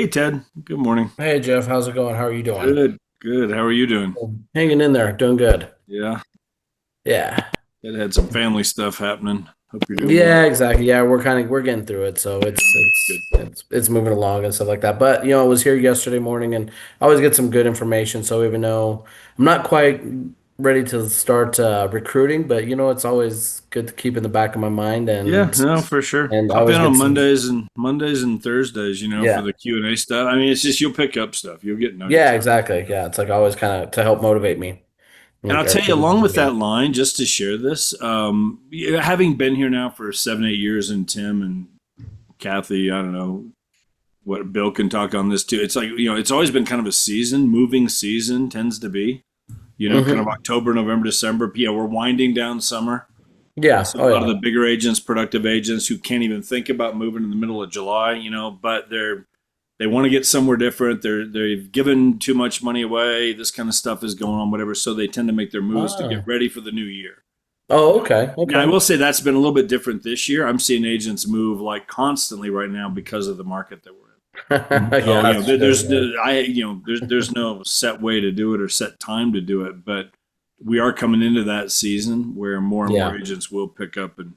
Ted. Good morning. Hey Jeff, how's it going? How are you doing? Good, good. How are you doing? Hanging in there, doing good. Yeah, Yeah. it had some family stuff happening. Hope you're doing well. Yeah, exactly. Yeah, we're getting through it, so Good. it's moving along and stuff like that. But I was here yesterday morning, and I always get some good information. So even though I'm not quite ready to start recruiting, but it's always good to keep in the back of my mind, Yeah, no, for sure. and I Pop in always on get some. Mondays and Thursdays, for Yeah, the Q&A stuff. I mean, it's just you'll pick up stuff. You'll get nuggets. yeah, exactly. Yeah, it's like always kind of to help motivate me, And I'll like tell you, keep me along with that motivated. line, just to share this, having been here now for 7, 8 years, and Tim and Kathy, I don't know what Bill can talk on this too. It's like, it's always been kind of a moving season tends to be. Kind of Hmm. October, November, December. We're winding down summer. Yeah. So a Oh lot of yeah. the bigger agents, productive agents who can't even think about moving in the middle of July, but they want to get somewhere different. They've given too much money away. This kind of stuff is going on, whatever. So they tend to make their moves to get Ah. ready for the new year. Oh, okay. Now I Okay. will say that's been a little bit different this year. I'm seeing agents move like constantly right now because of the market that we're in. Yeah, So that's true. there's no set way to do it or set time to do it, but we are coming into that season where more and more Yeah. agents will pick up and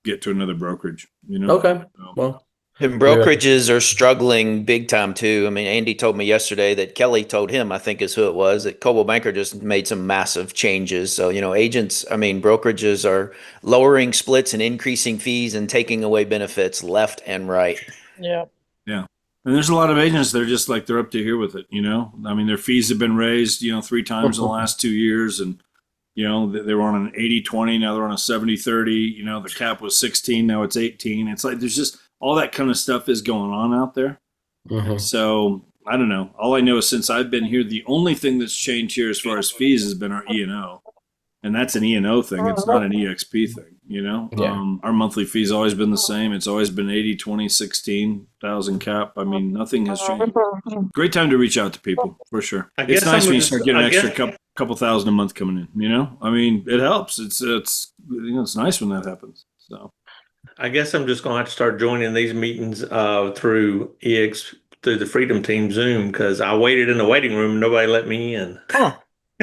get to another brokerage. Okay. So, Well, And you're brokerages are struggling big time too. I mean, Andy told me yesterday that Kelly told him, I think is who it was, that Coldwell Banker just made some massive changes. So, brokerages are lowering splits and increasing fees and taking away benefits left and right. Yeah. yeah. And there's a lot of agents that are just like they're up to here with it. I mean, their fees have been raised 3 times in the last 2 years, and they were on an 80-20, now they're on a 70-30. The cap was 16, now it's 18. It's like there's just all that kind of stuff is going on out there. And hmm so I don't know. All I know is since I've been here, the only thing that's changed here as far as fees has been our E&O. And that's an E&O thing. It's not an EXP thing. Yeah. Our monthly fee's always been the same. It's always been 80-20, 16,000 cap. I mean, nothing has changed. Great time to reach out to people, for sure. I It's guess nice I'm when you just, start getting I an extra guess, couple thousand a month coming in. I mean, it helps. It's it's nice when that happens. So I guess I'm just gonna have to start joining these meetings through the Freedom Team Zoom because I waited in the waiting room and nobody let me in. Huh.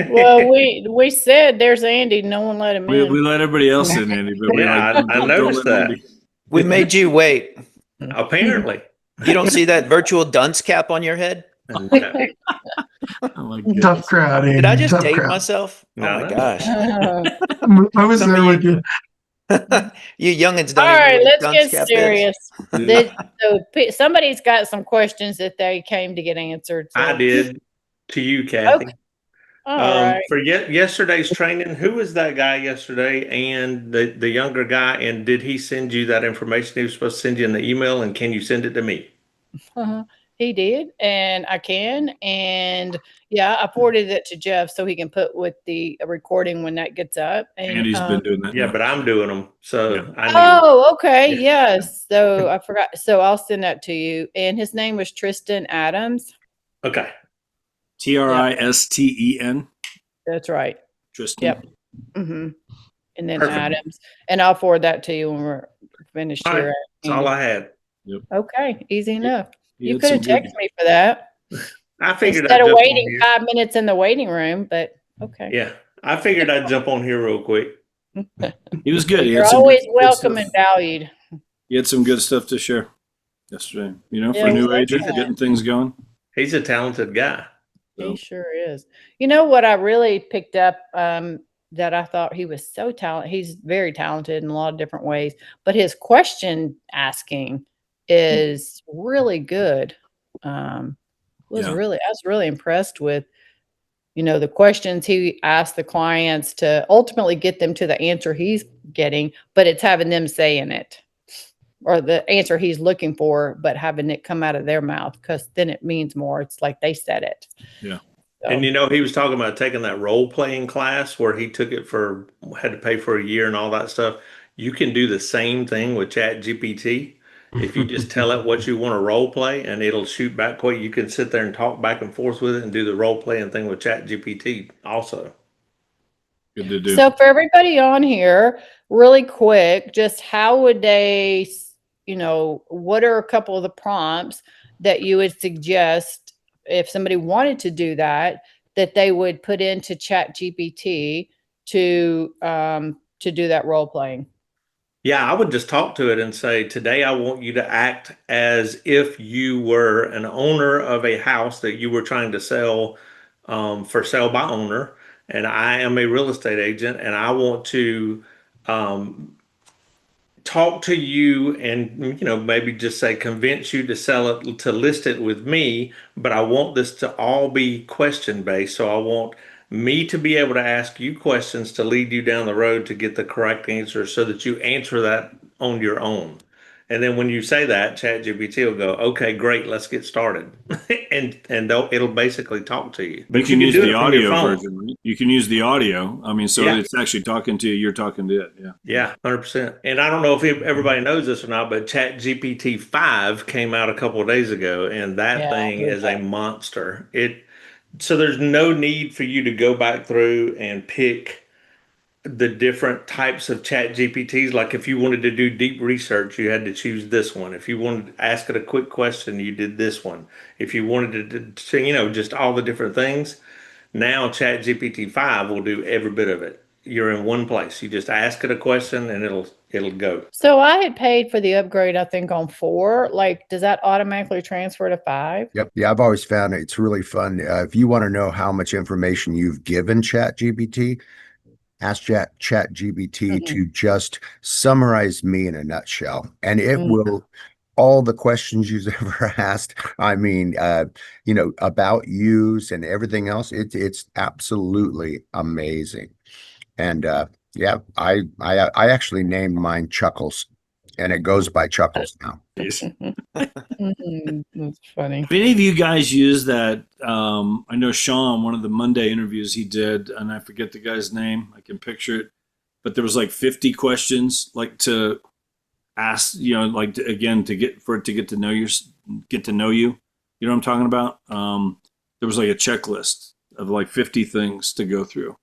Well, we said there's Andy. No one let him we in. let everybody else in, Andy, but we like Yeah, I don't noticed let that. Andy. We made you wait. Apparently. You don't see that virtual dunce cap on your head? No, Oh my goodness. Tough crowd, Andy. Did I just Tough date crowd. myself? Oh No, my no. gosh. I was Some there of with you. You youngins All don't even know right, what a let's dunce get cap is. serious. Yeah. Somebody's got some questions that they came to get answered. So. I did to you, Kathy. Okay. All right. For yesterday's training, who was that guy yesterday and the younger guy? And did he send you that information he was supposed to send you in the email? And can you send it to me? He did, and I can, and yeah, I forwarded it to Jeff so he can put with the recording when that gets up. And Andy's been doing that. Yeah, now. but I'm doing them, so Yeah. I need. oh, okay, Yeah. yes. So I forgot. So I'll send that to you. And his name was Tristan Adams. Okay. Tristen. That's right. Tristan. Yep. And then Perfect. Adams, and I'll forward that to you when we're finished All right. here. That's all I had. Okay, easy enough. He You had could have some good- texted me for that I figured instead I'd of jump on waiting here. 5 minutes in the waiting room. But okay, Yeah, I figured I'd jump on here real quick. He was good. He you're had some always good welcome stuff. and valued. He had some good stuff to share yesterday. For Yeah, a new well, agent yeah. getting things going. He's a talented guy. So, He sure is. You know what I really picked up that I thought he was so talented. He's very talented in a lot of different ways, but his question asking is really good. I was Yeah. really impressed with, the questions he asked the clients to ultimately get them to the answer he's getting, but it's having them saying it or the answer he's looking for, but having it come out of their mouth because then it means more. It's like they said it. Yeah. So, And he was talking about taking that role playing class where he took it had to pay for a year and all that stuff. You can do the same thing with ChatGPT. If you just tell it what you want to role play and it'll shoot back quick, you can sit there and talk back and forth with it and do the role playing thing with ChatGPT also. Good to do. so for everybody on here, really quick, just how would they, you know, what are a couple of the prompts that you would suggest if somebody wanted to do that, that they would put into ChatGPT to do that role playing? Yeah, I would just talk to it and say, today I want you to act as if you were an owner of a house that you were trying to sell for sale by owner. And I am a real estate agent and I want to um, talk to you and, maybe just say, convince you to sell it, to list it with me. But I want this to all be question based. So I want me to be able to ask you questions to lead you down the road to get the correct answer so that you answer that on your own. And then when you say that, ChatGPT will go, okay, great, let's get started. and it'll basically talk to you. You But can use do the it from your audio phone. version, right? You can use the audio. I mean, so Yeah. it's actually talking to you. You're talking to it. Yeah. Yeah, 100%. And I don't know if everybody knows this or not, but ChatGPT 5 came out a couple of days ago, and that Yeah, I thing heard is a monster. So there's no need for you to go back through and pick the different types of ChatGPTs. Like if you wanted to do deep research, you had to choose this one. If you wanted to ask it a quick question, you did this one. If you wanted to just all the different things, now ChatGPT 5 will do every bit of it. You're in one place. You just ask it a question and it'll go. So I had paid for the upgrade, I think, on 4. Like, does that automatically transfer to 5? Yep. Yeah, I've always found it's really fun. If you want to know how much information you've given ChatGPT, ask ChatGPT to just summarize me in a nutshell, and it will. All the questions you've ever asked, I mean, about yous and everything else, it's absolutely amazing. And yeah, I actually named mine Chuckles, and it goes by Chuckles now. That's funny. If any of you guys use that, I know Sean, one of the Monday interviews he did, and I forget the guy's name. I can picture it, but there was like 50 questions, like to ask, like to get to know you. You know what I'm talking about? There was like a checklist of like 50 things to go through.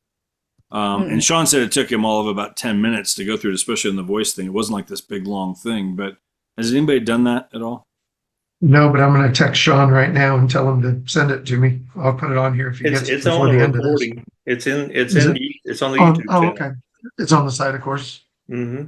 And Sean said it took him all of about 10 minutes to go through it, especially in the voice thing. It wasn't like this big long thing, but has anybody done that at all? No, but I'm going to text Sean right now and tell him to send it to me. I'll put it on here if he gets it It's on before the the end of this. recording. It's on the Is YouTube channel. okay. It's on the site, of course. Mm-hmm.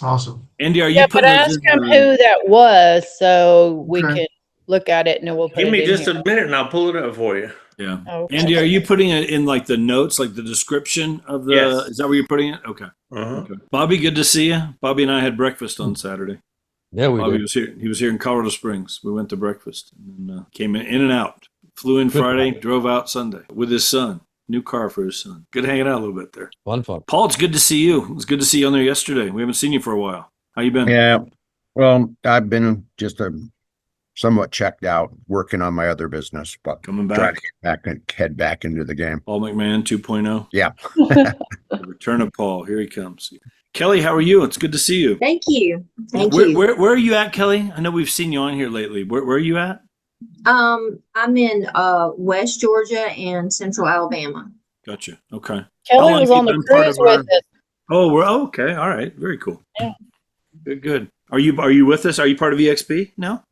Awesome. Andy, are you Yeah, but putting those ask in him the- who that was so we Okay. can look at it and then we'll put Give it me in just here. a minute and I'll pull it up for you. Yeah. Okay. Andy, are you putting it in like the notes, like the description of the? Yes. Is that where you're putting it? Okay. Uh-huh. Okay. Bobby, good to see you. Bobby and I had breakfast on Saturday. Yeah, we Bobby did. was here. He was here in Colorado Springs. We went to breakfast and then, came in and out. Flew in Good. Friday, drove out Sunday with his son. New car for his son. Good hanging out a little bit there. Fun. Paul, it's good to see you. It was good to see you on there yesterday. We haven't seen you for a while. How you been? Yeah, well, I've been just somewhat checked out, working on my other business, but Coming trying back. to get back and head back into the game. Paul McMahon 2.0. Yeah. The return of Paul. Here he comes. Kelly, how are you? It's good to see you. Thank you. Thank where, you. Where are you at, Kelly? I know we've seen you on here lately. Where are you at? I'm in West Georgia and Central Alabama. Gotcha. Okay. How Kelly long was have you on the been part cruise of our- with us. Oh, okay. All right. Very cool. Yeah. Good. Are you with us? Are you part of EXP now?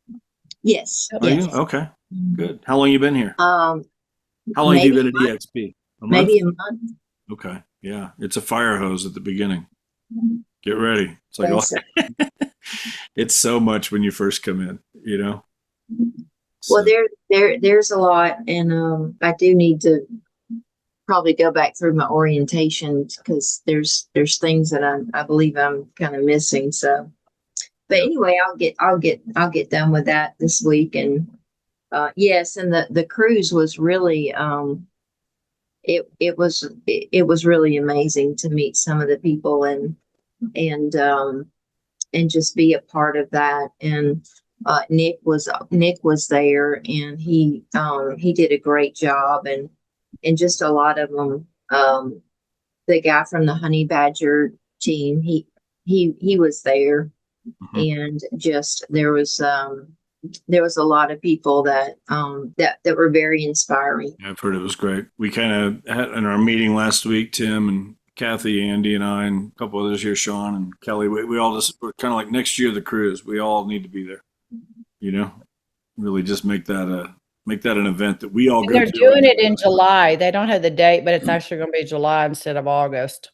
Yes. Are Yes. you? Okay. Good. How long you been here? Um, How long have you maybe been at a month. EXP? A month? maybe a month. Okay. Yeah. It's a fire hose at the beginning. Get ready. It's like, Yes, sir. it's so much when you first come in, Well, So, there's a lot, and I do need to probably go back through my orientation because there's things that I believe I'm kind of missing. So, but anyway, I'll get done with that this week. And yes, and the cruise was really it was really amazing to meet some of the people and just be a part of that. And Nick was there, and he did a great job, and just a lot of them. The guy from the Honey Badger team, he was there, and just there was a lot of people that were very inspiring. I've heard it was great. We kind of had in our meeting last week, Tim and Kathy, Andy, and I, and a couple others here, Sean and Kelly, we all just, we're kind of like next year, the cruise, we all need to be there, you know, really just make that an event that we all And go they're to. doing it in July. They don't have the date, but it's actually going to be July instead of August.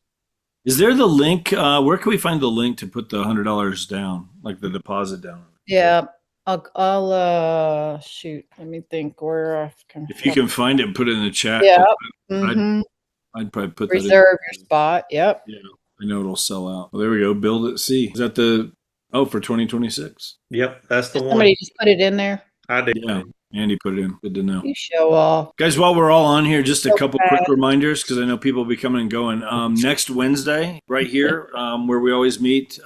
Is there the link? Where can we find the link to put the $100 down, like the deposit down? Yeah. I'll shoot. Let me think where I can. If you can find it and put it in the chat, Yeah. I'd probably put that in. Reserve your spot. Yep. Yeah, I know it'll sell out. Well, there we go. Build it. See, is that for 2026? Yep, that's the one. Somebody just put it in there. I did. Yeah, Andy put it in. Good to know. You show off. Guys, while we're all on here, just a couple Okay. quick reminders because I know people will be coming and going. Next Wednesday, right here, where we always meet,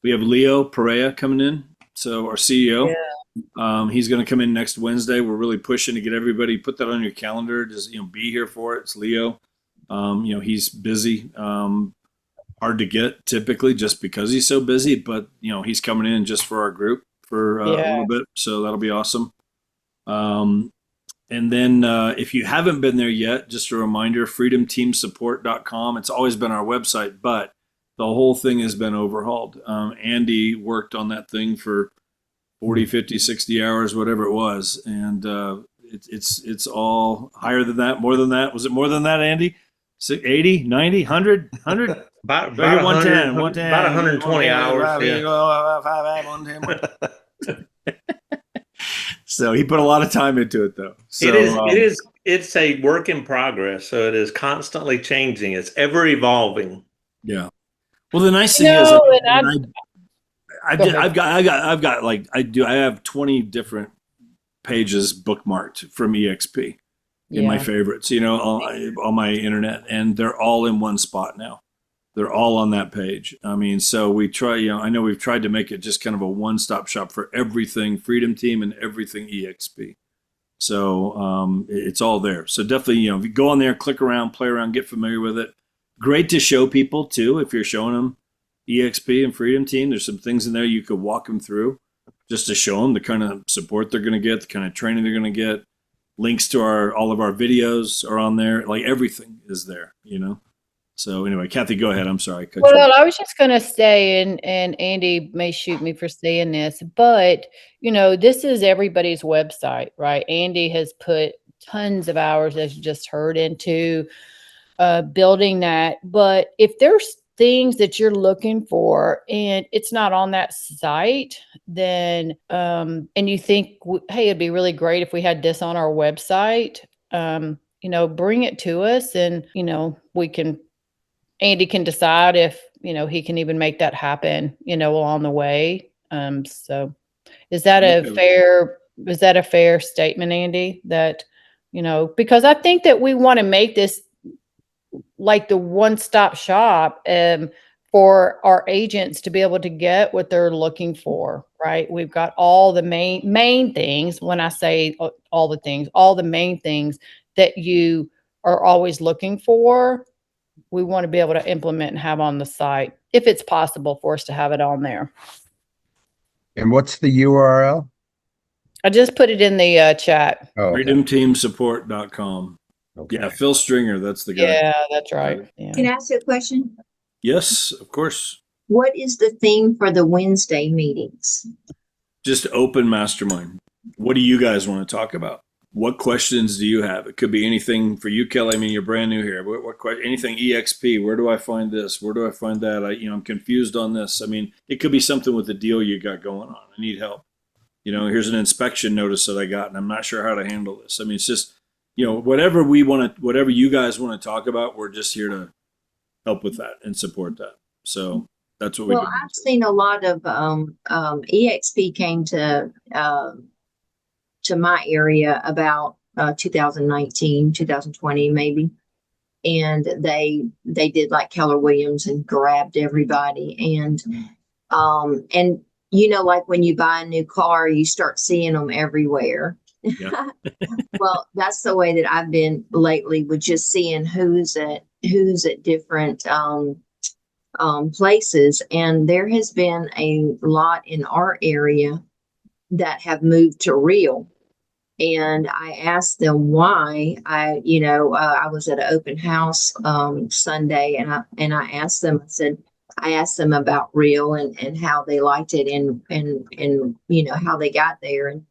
we have Leo Perea coming in. So our CEO, he's going to come in next Wednesday. We're really pushing to get everybody, put that on your calendar. Just, be here for it. It's Leo. He's busy, hard to get typically just because he's so busy, but he's coming in just for our group for a little bit. So that'll be awesome. And then if you haven't been there yet, just a reminder, freedomteamsupport.com. It's always been our website, but the whole thing has been overhauled. Andy worked on that thing for 40, 50, 60 hours, whatever it was. And it's all higher than that, more than that. Was it more than that, Andy? 80, 90, 100, 100? About 110, 110, about 120 hours. Yeah. So he put a lot of time into it, though. So, It's a work in progress. So it is constantly changing. It's ever evolving. Yeah. Well, the nice thing is, I have 20 different pages bookmarked from EXP in my favorites, on my internet, and they're all in one spot now. They're all on that page. I mean, so we try, I know we've tried to make it just kind of a one-stop shop for everything Freedom Team and everything EXP. So it's all there. So definitely, if you go on there, click around, play around, get familiar with it. Great to show people too. If you're showing them EXP and Freedom Team, there's some things in there you could walk them through just to show them the kind of support they're going to get, the kind of training they're going to get. Links to all of our videos are on there. Like everything is there, So anyway, Kathy, go ahead. I'm sorry. Well, I was just going to say, and Andy may shoot me for saying this, but this is everybody's website, right? Andy has put tons of hours, as you just heard, into building that. But if there's things that you're looking for and it's not on that site, then and you think, hey, it'd be really great if we had this on our website, bring it to us, and Andy can decide if he can even make that happen along the way. So is that a fair statement, Andy? That because I think that we want to make this like the one-stop shop for our agents to be able to get what they're looking for, right? We've got all the main things. When I say all the main things that you are always looking for, we want to be able to implement and have on the site, if it's possible for us to have it on there. And what's the URL? I just put it in the chat. Oh, okay. freedomteamsupport.com. Okay. Yeah, Phil Stringer, that's the guy. Yeah, that's right. Yeah. Can I ask you a question? Yes, of course. What is the theme for the Wednesday meetings? Just open mastermind. What do you guys want to talk about? What questions do you have? It could be anything for you, Kelly. I mean, you're brand new here. Anything EXP? Where do I find this? Where do I find that? I'm confused on this. I mean, it could be something with the deal you got going on. I need help. Here's an inspection notice that I got, and I'm not sure how to handle this. I mean, it's just, whatever you guys want to talk about, we're just here to help with that and support that. So that's what we do. Well, I've seen a lot of EXP came to my area about 2019, 2020 maybe, and they did like Keller Williams and grabbed everybody, and like when you buy a new car, you start seeing them everywhere. Yeah. Well, that's the way that I've been lately, with just seeing who's at different places. And there has been a lot in our area that have moved to Real. And I asked them why. I was at an open house Sunday, and I asked them. I asked them about Real and how they liked it, and how they got there. And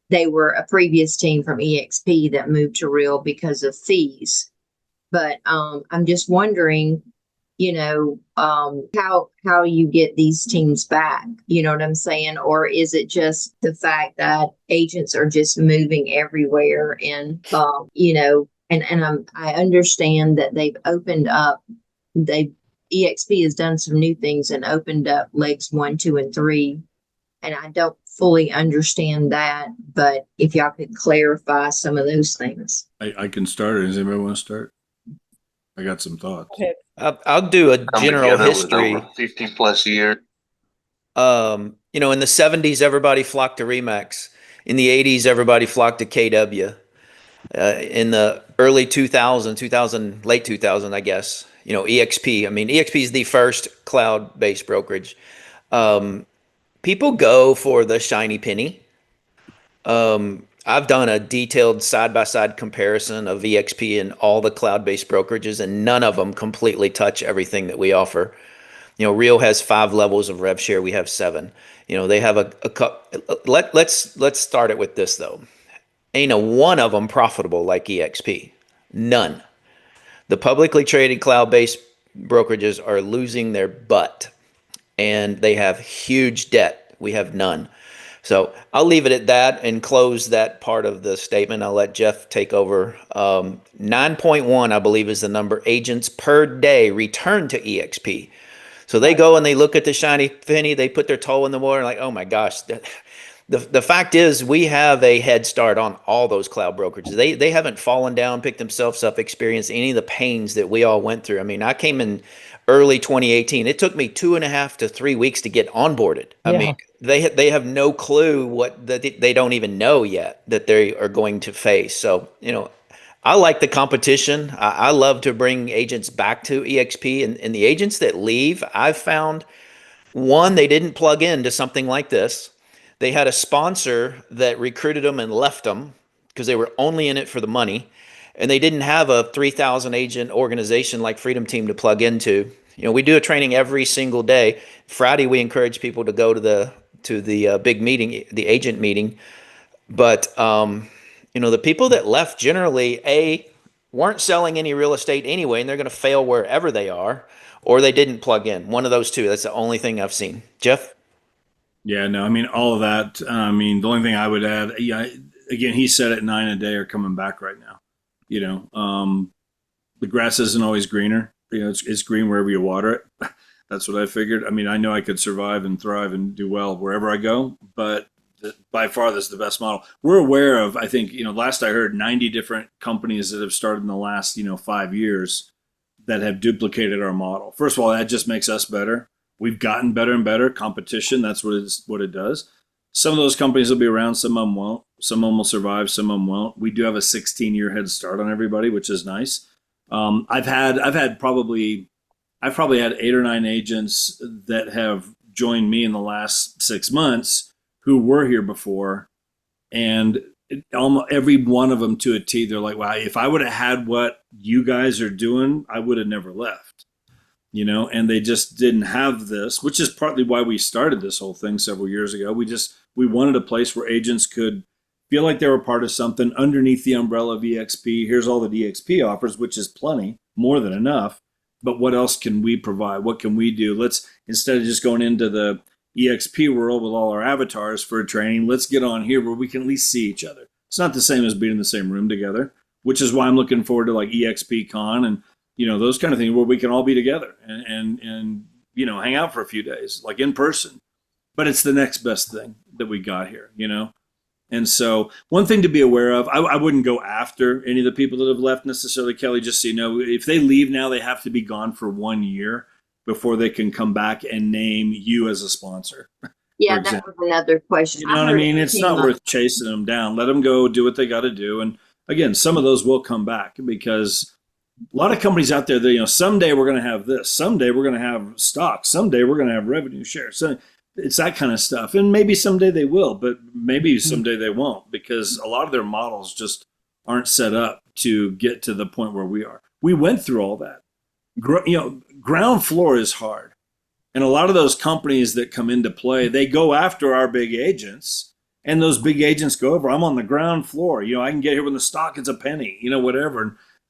they were a previous team from EXP that moved to Real because of fees. But I'm just wondering, how you get these teams back, you know what I'm saying? Or is it just the fact that agents are just moving everywhere and, I understand that EXP has done some new things and opened up legs 1, 2, and 3. And I don't fully understand that, but if y'all could clarify some of those things. I can start it. Does anybody want to start? I got some thoughts. Okay. I'll do a Come general together with history. over 50 plus years. In the 70s, everybody flocked to Remax. In the 80s, everybody flocked to KW. In the early 2000, late 2000, I guess, EXP. I mean, EXP is the first cloud-based brokerage. People go for the shiny penny. I've done a detailed side-by-side comparison of EXP and all the cloud-based brokerages, and none of them completely touch everything that we offer. Real has 5 levels of rev share. We have 7. They have a let's start it with this though. Ain't a one of them profitable like EXP. None. The publicly traded cloud-based brokerages are losing their butt, and they have huge debt. We have none. So I'll leave it at that and close that part of the statement. I'll let Jeff take over. 9.1, I believe, is the number agents per day return to EXP. So they go and they look at the shiny penny, they put their toe in the water, like, oh my gosh. The fact is, we have a head start on all those cloud brokerages. They haven't fallen down, picked themselves up, experienced any of the pains that we all went through. I mean, I came in early 2018. It took me 2.5 to 3 weeks to get onboarded. I Yeah. mean, they have no clue what they don't even know yet that they are going to face. So, I like the competition. I love to bring agents back to EXP, and the agents that leave, I've found, one, they didn't plug into something like this. They had a sponsor that recruited them and left them because they were only in it for the money. And they didn't have a 3,000 agent organization like Freedom Team to plug into. We do a training every single day. Friday, we encourage people to go to the big meeting, the agent meeting. But, the people that left generally, weren't selling any real estate anyway, and they're going to fail wherever they are, or they didn't plug in. One of those two. That's the only thing I've seen. Jeff? Yeah, no, I mean, all of that. The only thing I would add, again, he said it, 9 a day are coming back right now. The grass isn't always greener. It's green wherever you water it. That's what I figured. I mean, I know I could survive and thrive and do well wherever I go, but by far, this is the best model. We're aware of, I think, last I heard, 90 different companies that have started in the last, 5 years that have duplicated our model. First of all, that just makes us better. We've gotten better and better. Competition, that's what it does. Some of those companies will be around, some of them won't. Some of them will survive, some of them won't. We do have a 16-year head start on everybody, which is nice. I've probably had 8 or 9 agents that have joined me in the last 6 months who were here before, and almost every one of them to a T, they're like, wow, if I would have had what you guys are doing, I would have never left. And they just didn't have this, which is partly why we started this whole thing several years ago. We wanted a place where agents could feel like they were part of something underneath the umbrella of EXP. Here's all that EXP offers, which is plenty, more than enough. But what else can we provide? What can we do? Let's, instead of just going into the EXP world with all our avatars for a training, let's get on here where we can at least see each other. It's not the same as being in the same room together, which is why I'm looking forward to like EXP Con and those kind of things where we can all be together and hang out for a few days, like in person. But it's the next best thing that we got here, And so one thing to be aware of, I wouldn't go after any of the people that have left necessarily, Kelly, just so you know, if they leave now, they have to be gone for 1 year before they can come back and name you as a sponsor. Yeah, that was another question. You know what I mean? It's not worth chasing them down. Let them go do what they got to do. And again, some of those will come back because a lot of companies out there that, someday we're going to have this, someday we're going to have stock, someday we're going to have revenue share. So it's that kind of stuff. And maybe someday they will, but maybe someday they won't, because a lot of their models just aren't set up to get to the point where we are. We went through all that. Ground floor is hard. And a lot of those companies that come into play, they go after our big agents, and those big agents go over, I'm on the ground floor. I can get here when the stock is a penny, whatever.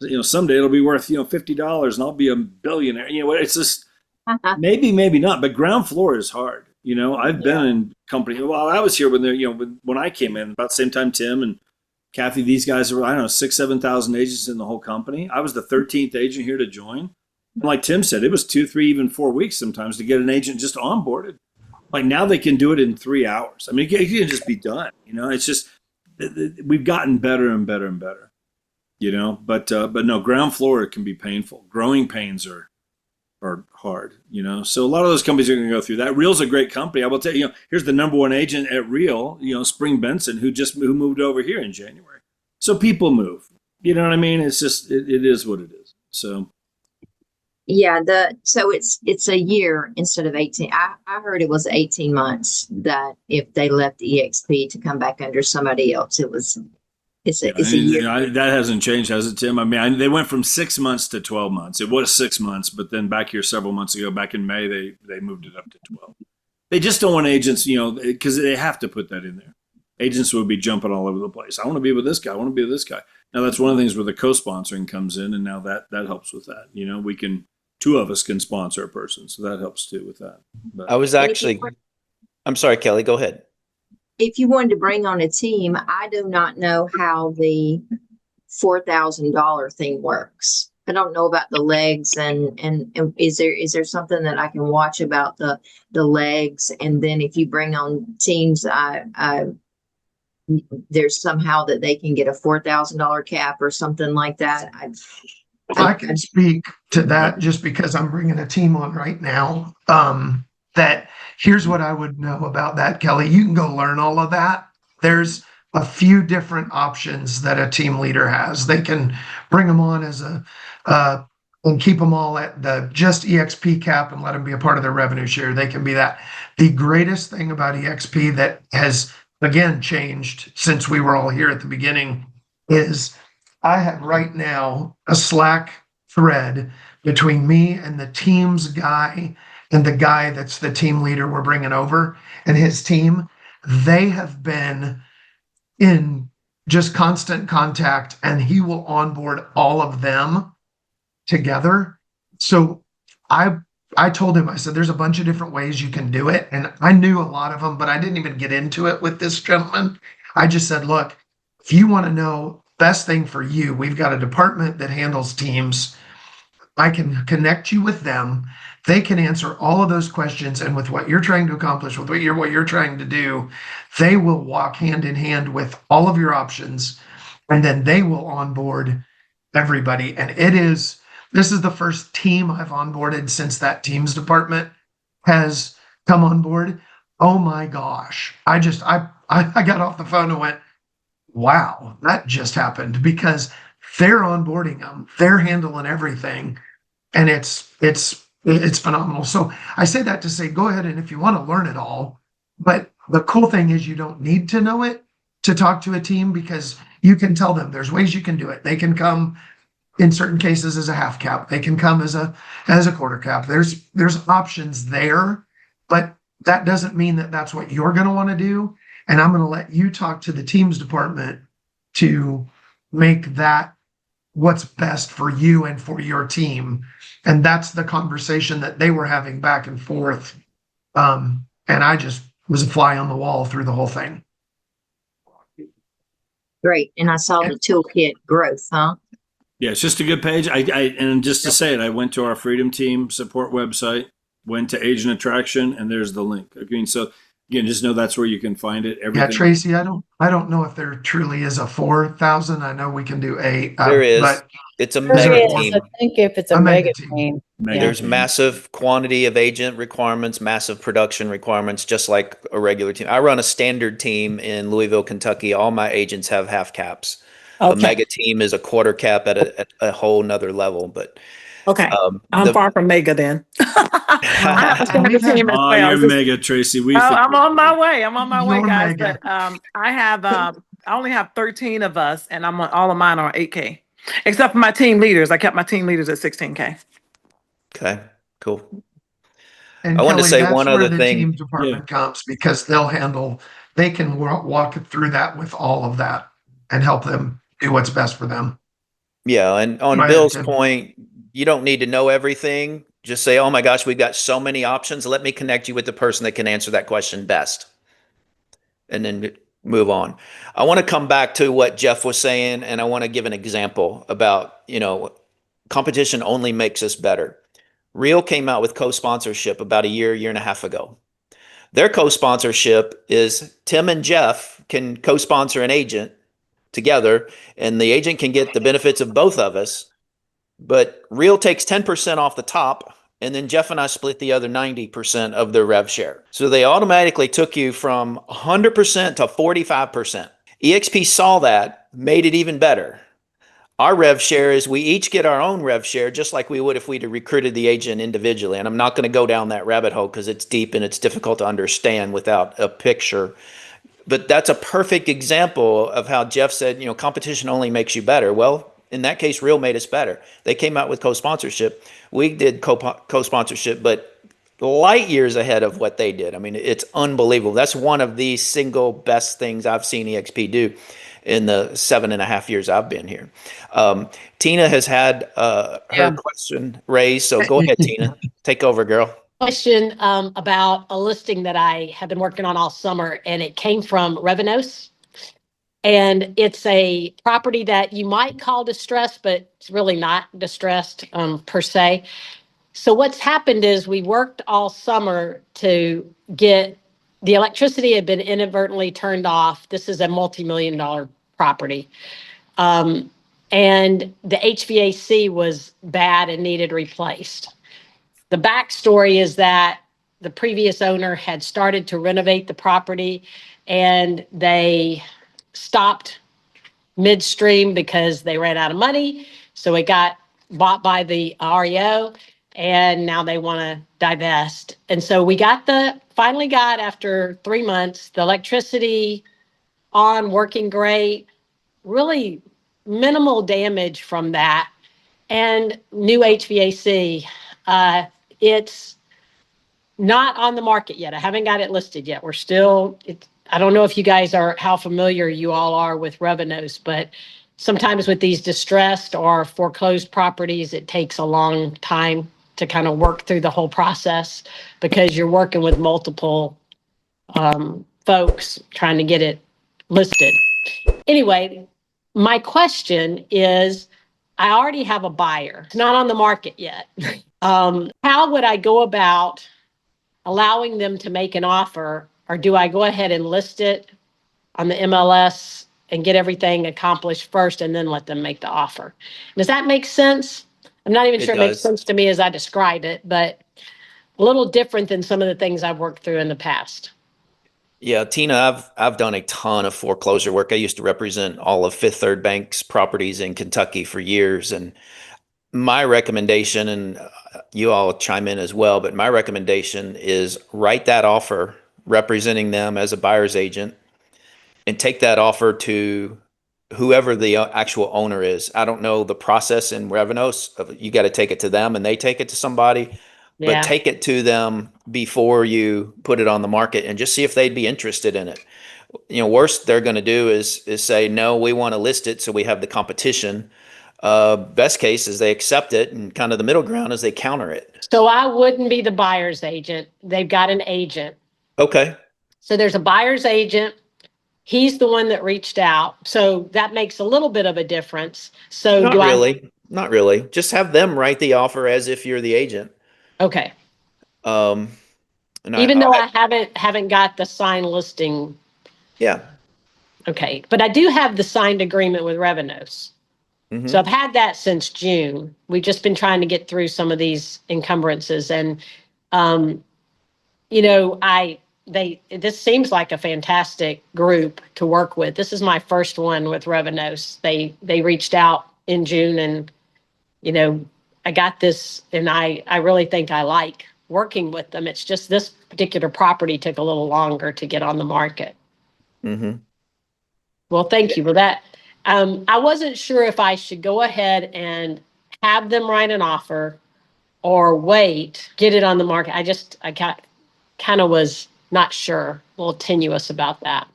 And, someday it'll be worth, $50 and I'll be a billionaire. It's just maybe not, but ground floor is hard. I've been in company. Well, I was here when I came in about the same time, Tim and Kathy, these guys were, 6,000, 7,000 agents in the whole company. I was the 13th agent here to join. And like Tim said, it was 2, 3, even 4 weeks sometimes to get an agent just onboarded. Like now they can do it in 3 hours. I mean, it can just be done. It's just, we've gotten better and better and better, but no, ground floor can be painful. Growing pains are hard, So a lot of those companies are going to go through that. Real's a great company. I will tell you, here's the number one agent at Real, Spring Benson, who moved over here in January. So people move, you know what I mean? It's just, it is what it is. So. Yeah, so it's a year instead of 18. I heard it was 18 months that if they left EXP to come back under somebody else, it's a year. That hasn't changed, has it, Tim? I mean, they went from 6 months to 12 months. It was 6 months, but then back here several months ago, back in May, they moved it up to 12. They just don't want agents, because they have to put that in there. Agents would be jumping all over the place. I want to be with this guy. I want to be with this guy. Now that's one of the things where the co-sponsoring comes in, and now that helps with that. We can. 2 of us can sponsor a person, so that helps too with that. But I'm sorry, Kelly, go ahead. If you wanted to bring on a team, I do not know how the $4,000 thing works. I don't know about the legs and is there something that I can watch about the legs? And then if you bring on teams, there's somehow that they can get a $4,000 cap or something like that. I can speak to that just because I'm bringing a team on right now. That here's what I would know about that, Kelly. You can go learn all of that. There's a few different options that a team leader has. They can bring them on as and keep them all at the just EXP cap and let them be a part of their revenue share. They can be that. The greatest thing about EXP that has, again, changed since we were all here at the beginning is I have right now a Slack thread between me and the team's guy and the guy that's the team leader we're bringing over and his team. They have been in just constant contact, and he will onboard all of them together. So I told him, I said, there's a bunch of different ways you can do it. And I knew a lot of them, but I didn't even get into it with this gentleman. I just said, look, if you want to know best thing for you, we've got a department that handles teams. I can connect you with them. They can answer all of those questions. And with what you're trying to accomplish, with what you're trying to do, they will walk hand in hand with all of your options. And then they will onboard everybody. And this is the first team I've onboarded since that teams department has come on board. Oh my gosh. I got off the phone and went, wow, that just happened, because they're onboarding them. They're handling everything. And it's phenomenal. So I say that to say, go ahead. And if you want to learn it all, but the cool thing is you don't need to know it to talk to a team, because you can tell them there's ways you can do it. They can come in certain cases as a half cap. They can come as a quarter cap. There's options there, but that doesn't mean that that's what you're going to want to do. And I'm going to let you talk to the teams department to make that what's best for you and for your team. And that's the conversation that they were having back and forth. And I just was a fly on the wall through the whole thing. Great. And I saw the toolkit growth, huh? Yeah, it's just a good page. And just to say it, I went to our Freedom Team support website, went to Agent Attraction, and there's the link. I mean, so again, just know that's where you can find it. Everything. Yeah, Tracy, I don't know if there truly is a 4,000. I know we can do 8. There is. But it's a mega team. I think if it's a mega team. There's massive quantity of agent requirements, massive production requirements, just like a regular team. I run a standard team in Louisville, Kentucky. All my agents have half caps. Okay. A mega team is a quarter cap at a whole nother level. But Okay. I'm The- far from mega then. I have to start the team as Oh, well. you're Just- mega, Tracy. We Oh, think I'm you're on my mega. way. I'm on my way, You're guys. mega. But I only have 13 of us, and all of mine are 8K, except for my team leaders. I kept my team leaders at 16K. Okay, cool. And I wanted to Kelly, say that's one where other the thing. team department comes because they can walk through that with all of that and help them do what's best for them. Yeah, and Go on ahead, Bill's Tim. point, you don't need to know everything. Just say, "Oh my gosh, we've got so many options. Let me connect you with the person that can answer that question best." And then move on. I want to come back to what Jeff was saying, and I want to give an example about, competition only makes us better. Real came out with co-sponsorship about a year and a half ago. Their co-sponsorship is Tim and Jeff can co-sponsor an agent together, and the agent can get the benefits of both of us. But Real takes 10% off the top, and then Jeff and I split the other 90% of their rev share. So they automatically took you from 100% to 45%. EXP saw that, made it even better. Our rev share is we each get our own rev share, just like we would if we'd recruited the agent individually. And I'm not going to go down that rabbit hole because it's deep and it's difficult to understand without a picture. But that's a perfect example of how Jeff said, competition only makes you better. Well, in that case, Real made us better. They came out with co-sponsorship. We did co-sponsorship, but light years ahead of what they did. I mean, it's unbelievable. That's one of the single best things I've seen EXP do in the 7.5 years I've been here. Tina has had her Yeah. question raised. So go ahead, Tina. Take over, girl. Question about a listing that I have been working on all summer, and it came from Revenos. And it's a property that you might call distressed, but it's really not distressed per se. So what's happened is we worked all summer to get the electricity had been inadvertently turned off. This is a multi-million-dollar property. And the HVAC was bad and needed replaced. The backstory is that the previous owner had started to renovate the property and they stopped midstream because they ran out of money. So it got bought by the REO and now they want to divest. And so we finally got after 3 months, the electricity on, working great, really minimal damage from that, and new HVAC. It's not on the market yet. I haven't got it listed yet. I don't know if you guys how familiar you all are with Revenos, but sometimes with these distressed or foreclosed properties, it takes a long time to kind of work through the whole process because you're working with multiple folks trying to get it listed. Anyway, my question is, I already have a buyer. It's not on the market yet. How would I go about allowing them to make an offer, or do I go ahead and list it on the MLS and get everything accomplished first and then let them make the offer? Does that make sense? I'm not even It sure it makes does. sense to me as I describe it, but a little different than some of the things I've worked through in the past. Yeah, Tina, I've done a ton of foreclosure work. I used to represent all of Fifth Third Bank's properties in Kentucky for years, and my recommendation, and you all chime in as well, but my recommendation is write that offer representing them as a buyer's agent and take that offer to whoever the actual owner is. I don't know the process in Revenos. You got to take it to them and they take it to somebody, but Yeah. take it to them before you put it on the market and just see if they'd be interested in it. Worst they're going to do is say, no, we want to list it so we have the competition. Best case is they accept it, and kind of the middle ground is they counter it. So I wouldn't be the buyer's agent. They've got an agent. Okay. So there's a buyer's agent. He's the one that reached out. So that makes a little bit of a difference. So Not really. Not really. Just have them write the offer as if you're the agent. Okay. And Even though I haven't got the signed listing. Yeah. Okay. But I do have the signed agreement with Revenos. Mhm. So I've had that since June. We've just been trying to get through some of these encumbrances, and this seems like a fantastic group to work with. This is my first one with Revenos. They reached out in June, and I got this, and I really think I like working with them. It's just this particular property took a little longer to get on the market. Mm-hmm. Well, thank you for that. I wasn't sure if I should go ahead and have them write an offer or wait, get it on the market. I kind of was not sure, a little tenuous about that.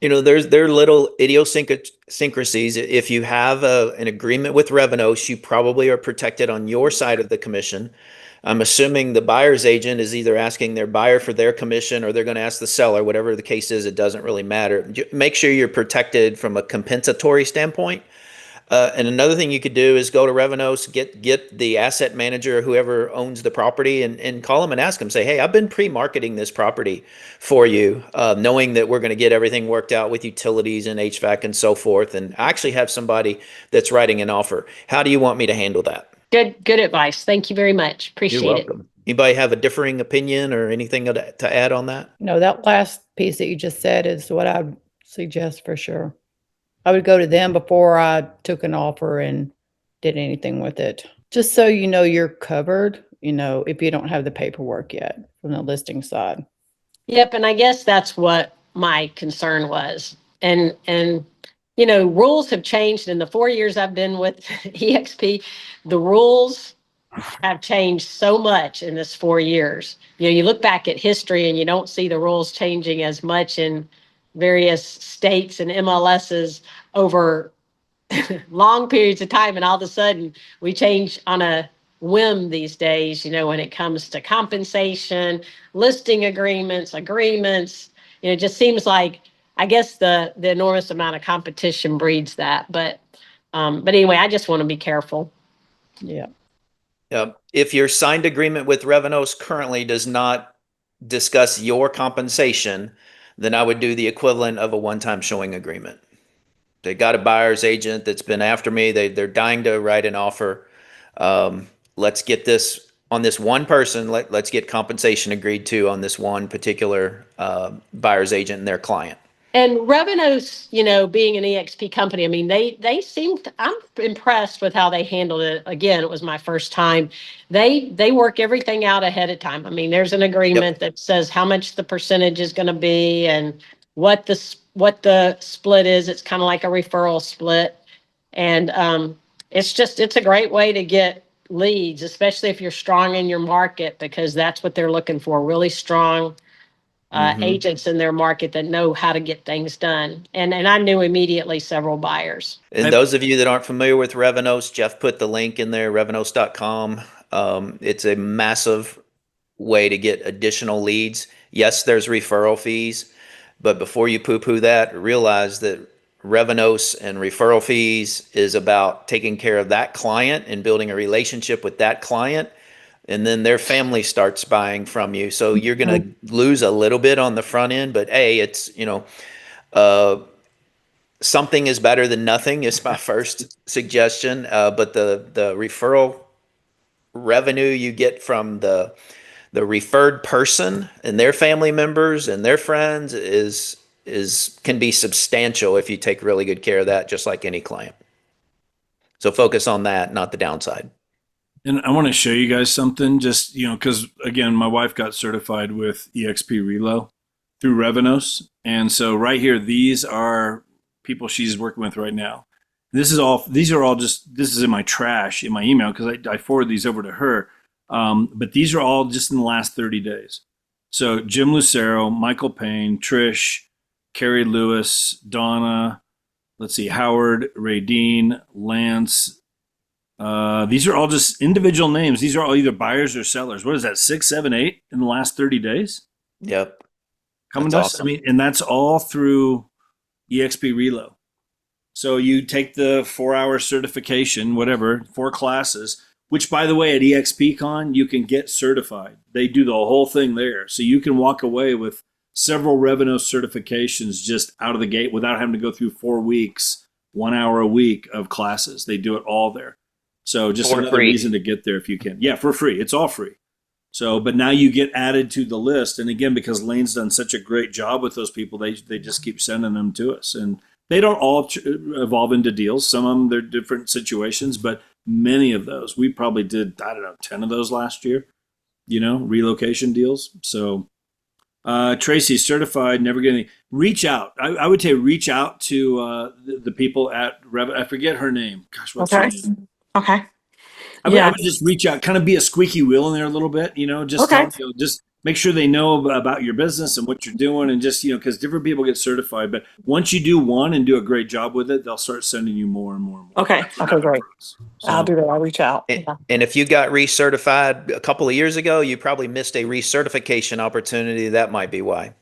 You know, there are little idiosyncrasies. If you have an agreement with Revenos, you probably are protected on your side of the commission. I'm assuming the buyer's agent is either asking their buyer for their commission or they're going to ask the seller, whatever the case is, it doesn't really matter. Make sure you're protected from a compensatory standpoint. And another thing you could do is go to Revenos, get the asset manager, whoever owns the property, and call them and ask them, say, hey, I've been pre-marketing this property for you, knowing that we're going to get everything worked out with utilities and HVAC and so forth. And I actually have somebody that's writing an offer. How do you want me to handle that? Good advice. Thank you very much. Appreciate You're it. welcome. Anybody have a differing opinion or anything to add on that? No, that last piece that you just said is what I would suggest for sure. I would go to them before I took an offer and did anything with it. Just so you know you're covered, if you don't have the paperwork yet from the listing side. Yep, and I guess that's what my concern was. And rules have changed in the 4 years I've been with EXP. The rules have changed so much in this 4 years. You look back at history and you don't see the rules changing as much in various states and MLSs over long periods of time. And all of a sudden we change on a whim these days, when it comes to compensation, listing agreements, it just seems like, I guess the enormous amount of competition breeds that. But anyway, I just want to be careful. Yeah. If your signed agreement with Revenos currently does not discuss your compensation, then I would do the equivalent of a one-time showing agreement. They got a buyer's agent that's been after me. They're dying to write an offer. Let's get this on this one person. Let's get compensation agreed to on this one particular buyer's agent and their client. And Revenos, being an EXP company, I mean, they seemed, I'm impressed with how they handled it. Again, it was my first time. They work everything out ahead of time. I mean, there's an agreement that says how much the percentage is going to be and what the split is. It's kind of like a referral split. And it's a great way to get leads, especially if you're strong in your market, because that's what they're looking for, really strong agents in their market that know how to get things done. And I knew immediately several buyers. And those of you that aren't familiar with Revenos, Jeff put the link in there, revenos.com. It's a massive way to get additional leads. Yes, there's referral fees, but before you poo-poo that, realize that Revenos and referral fees is about taking care of that client and building a relationship with that client. And then their family starts buying from you. So you're going to lose a little bit on the front end, but it's, something is better than nothing is my first suggestion. But the referral revenue you get from the referred person and their family members and their friends can be substantial if you take really good care of that, just like any client. So focus on that, not the downside. And I want to show you guys something just, because again, my wife got certified with EXP Relo through Revenos. And so right here, these are people she's working with right now. These are all this is in my trash in my email because I forward these over to her. But these are all just in the last 30 days. So Jim Lucero, Michael Payne, Trish, Carrie Lewis, Donna, Howard, Ray Dean, Lance. These are all just individual names. These are all either buyers or sellers. What is that? 6, 7, 8 in the last 30 days? Yep. Coming to us. Awesome. And that's all through EXP Relo. So you take the 4-hour certification, whatever, 4 classes, which by the way, at EXPCon, you can get certified. They do the whole thing there. So you can walk away with several Revenos certifications just out of the gate without having to go through 4 weeks, 1 hour a week of classes. They do it all there. So just For another free. reason to get there if you can. Yeah, for free. It's all free. So, but now you get added to the list. And again, because Lane's done such a great job with those people, they just keep sending them to us. And they don't all evolve into deals. Some of them, they're different situations, but many of those. We probably did, I don't know, 10 of those last year, relocation deals. So, Tracy, certified, never getting, reach out. I would say reach out to the people at I forget her name. Gosh, what's her Okay. name? Okay. I would just reach out, kind of be a squeaky wheel in there a little bit, just Okay. just make sure they know about your business and what you're doing, and just, because different people get certified. But once you do one and do a great job with it, they'll start sending you more and more and more. Okay. That's what Okay, happened great. for us. I'll do that. I'll reach out. And if you got recertified a couple of years ago, you probably missed a recertification opportunity. That might be why.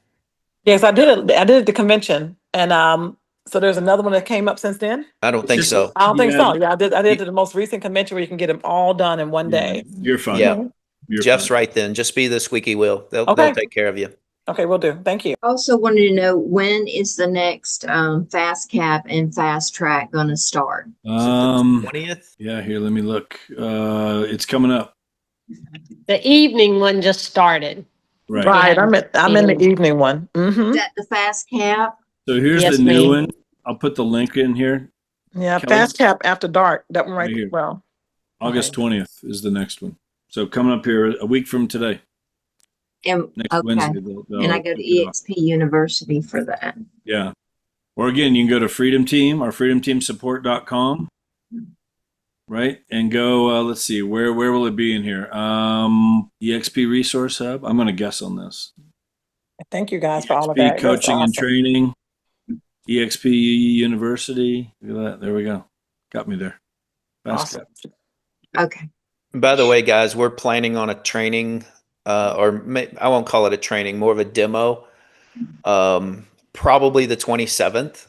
Yes, I did it. I did it at the convention, and so there's another one that came up since then. I don't think Just- so. I don't think Yeah. so. Yeah, I did. I did the most recent convention where you can get them all done in one day. You're fine. Yeah. You're Jeff's fine. right then. Just be the squeaky wheel. They'll Okay. take care of you. Okay, we'll do. Thank you. Also wanted to know, when is the next fast cap and fast track going to start? 20th? Yeah, here, let me look. It's coming up. The evening one just started. Right. Right. I'm in the Yeah. evening one. Is Mm-hmm. that the fast cap? So here's Yes, the new ma'am. one. I'll put the link in here. Yeah, Kelly? fast cap after dark. That one Right right here. well. August 20th is the next one. So coming up here a week from today, And next okay. Wednesday. And I go to EXP University for that. Yeah. Or again, you can go to Freedom Team or freedomteamsupport.com. Right. And go, let's see, where will it be in here? EXP Resource Hub. I'm going to guess on this. Thank you guys for all of EXP that. That's Coaching and awesome. Training. EXP University. Look at that. There we go. Got me there. Fast Awesome. cap. Okay. By the way, guys, we're planning on a training, I won't call it a training, more of a demo, probably the 27th.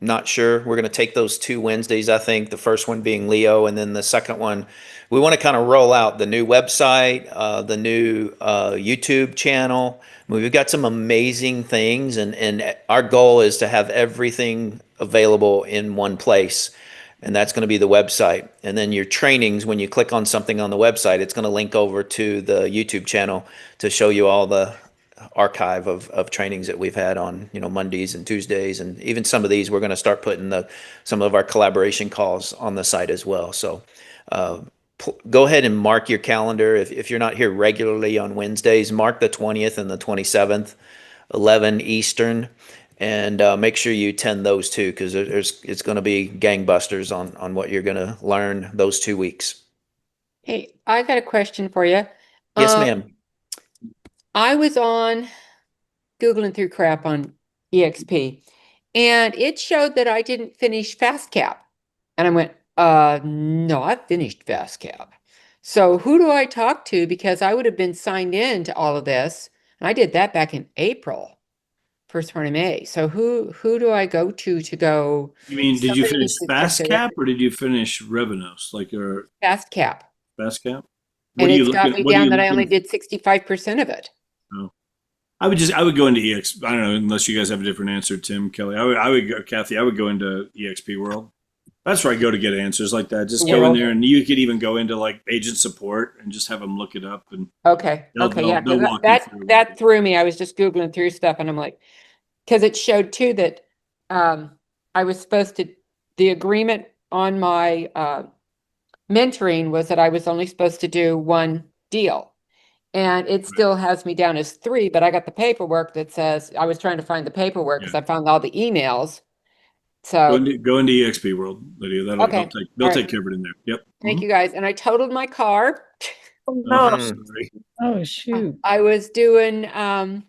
Not sure. We're going to take those 2 Wednesdays, I think. The first one being Leo, and then the second one, we want to kind of roll out the new website, the new YouTube channel. I mean, we've got some amazing things, and our goal is to have everything available in one place. And that's going to be the website. And then your trainings, when you click on something on the website, it's going to link over to the YouTube channel to show you all the archive of trainings that we've had on, Mondays and Tuesdays. And even some of these, we're going to start putting some of our collaboration calls on the site as well. So go ahead and mark your calendar. If you're not here regularly on Wednesdays, mark the 20th and the 27th, 11 Eastern. And make sure you attend those two, because it's going to be gangbusters on what you're going to learn those 2 weeks. Hey, I got a question for you. Yes, ma'am. I was on Googling through crap on EXP, and it showed that I didn't finish FastCap. And I went, no, I finished FastCap. So who do I talk to? Because I would have been signed in to all of this. And I did that back in April, first part of May. So who do I go to go? You mean, did you Somebody finish needs to Fast check Cap or did you finish Revenos? Like your FastCap? Fast Cap? And are you it's got looking- me what are down you that I only looking- did 65% of it. I would go into EX. I don't know, unless you guys have a different answer, Tim, Kelly. I would go, Kathy. I would go into EXP World. That's where I go to get answers like that. Just go in there, and you could even go into like agent support and just have them look it up. And Okay. They'll- Okay. they'll- Yeah. they'll 'Cause walk you that through that it. threw me. I was just Googling through stuff and I'm like, because it showed too that I was supposed to, the agreement on my mentoring was that I was only supposed to do one deal. And it still has me down as 3, but I got the paperwork that says, I was trying to find the paperwork because I found all the emails. go So into EXP World, Lydia. Okay. They'll All take right. care of it in there. Yep. thank you guys. And I totaled my car. Oh, sorry. Oh, shoot. I was doing, I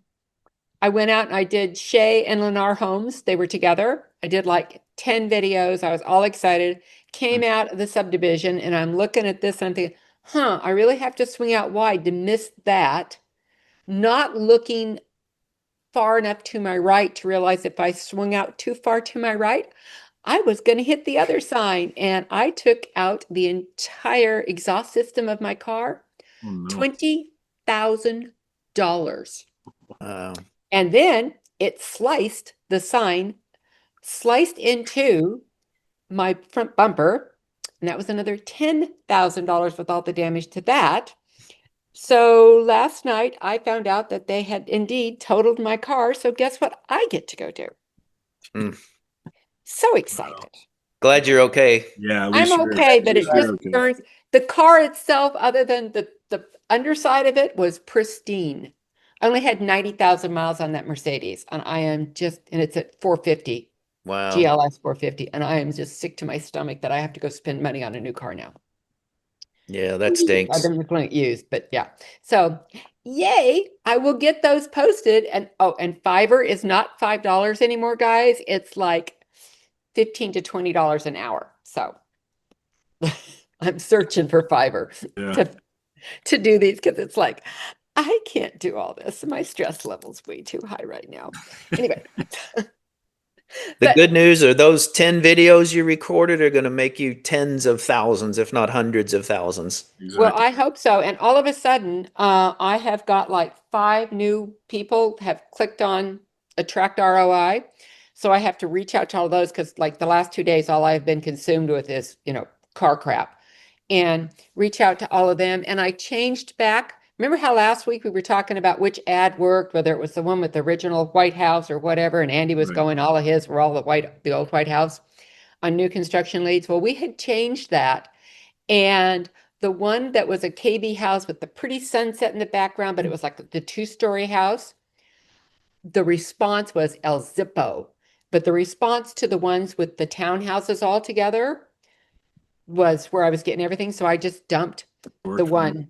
went out and I did Shay and Lennar Homes. They were together. I did like 10 videos. I was all excited. Came out of the subdivision and I'm looking at this and I'm thinking, I really have to swing out wide to miss that. Not looking far enough to my right to realize if I swung out too far to my right, I was going to hit the other sign. And I took out the entire exhaust system of my car. Oh, no. $20,000. Wow. And then it sliced the sign, sliced into my front bumper. And that was another $10,000 with all the damage to that. So last night I found out that they had indeed totaled my car. So guess what I get to go do? Mm. So excited. Glad you're okay. Yeah, at I'm least you're, okay, at but it least you're just okay. burns. The car itself, other than the underside of it, was pristine. I only had 90,000 miles on that Mercedes, and I am just, and it's at 450, Wow. GLS 450, and I am just sick to my stomach that I have to go spend money on a new car now. Yeah, that I've stinks. been looking at used, but yeah. So yay, I will get those posted. And oh, and Fiverr is not $5 anymore, guys. It's like $15 to $20 an hour. So I'm searching for Fiverr Yeah. to do these because it's like I can't do all this. My stress level's way too high right now. Anyway. The But good news are those 10 videos you recorded are going to make you tens of thousands, if not hundreds of thousands. well, Exactly. I hope so. And all of a sudden, I have got like 5 new people have clicked on Attract ROI. So I have to reach out to all those because like the last 2 days, all I've been consumed with is, car crap, and reach out to all of them. And I changed back. Remember how last week we were talking about which ad worked, whether it was the one with the original White House or whatever, and Andy was Right. going, all of his were all the old White House on new construction leads. Well, we had changed that. And the one that was a KB house with the pretty sunset in the background, but it was like the 2-story house, the response was El Zippo. But the response to the ones with the townhouses all together was where I was getting everything. So I just dumped Worked the for one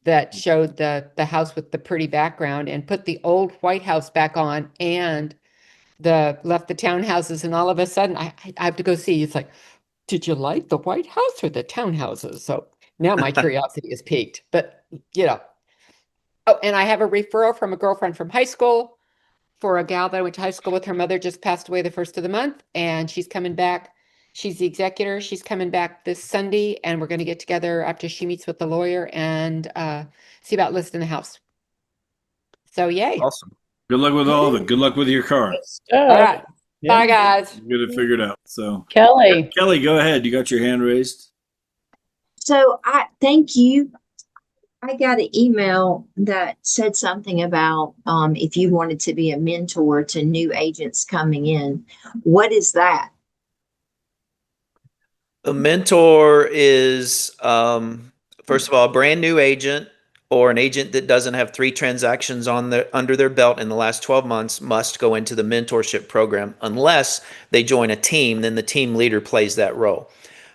that showed the house with the pretty background and put the old White House back on and left the townhouses. And all of a sudden I have to go see. It's like, did you like the White House or the townhouses? So now my curiosity is piqued, but Oh, and I have a referral from a girlfriend from high school for a gal that I went to high school with. Her mother just passed away the first of the month, and she's coming back. She's the executor. She's coming back this Sunday, and we're going to get together after she meets with the lawyer and see about listing the house. So yay. Awesome. Good luck with all of it. Good luck with your car. All right. Bye, guys. Get it figured out. So, Kelly. Kelly, go ahead. You got your hand raised. So thank you. I got an email that said something about if you wanted to be a mentor to new agents coming in. What is that? A mentor is, first of all, a brand new agent or an agent that doesn't have 3 transactions under their belt in the last 12 months must go into the mentorship program. Unless they join a team, then the team leader plays that role.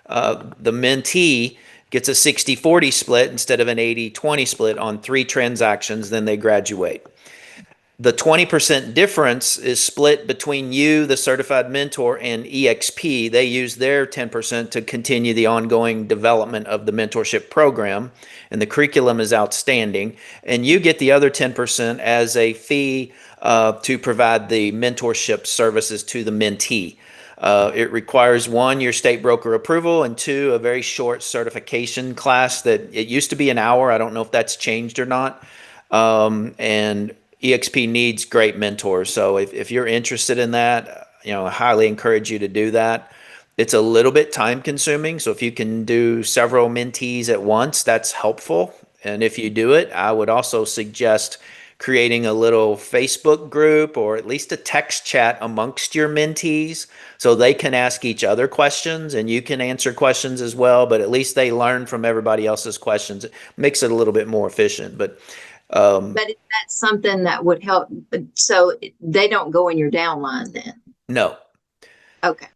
The mentee gets a 60-40 split instead of an 80-20 split on 3 transactions, then they graduate. The 20% difference is split between you, the certified mentor, and EXP. They use their 10% to continue the ongoing development of the mentorship program, and the curriculum is outstanding. And you get the other 10% as a fee to provide the mentorship services to the mentee. It requires 1, your state broker approval, and 2, a very short certification class that it used to be an hour. I don't know if that's changed or not. And EXP needs great mentors. So if you're interested in that, I highly encourage you to do that. It's a little bit time consuming. So if you can do several mentees at once, that's helpful. And if you do it, I would also suggest creating a little Facebook group or at least a text chat amongst your mentees so they can ask each other questions and you can answer questions as well, but at least they learn from everybody else's questions. It makes it a little bit more efficient. But But is that something that would help? So they don't go in your downline then? no. Okay.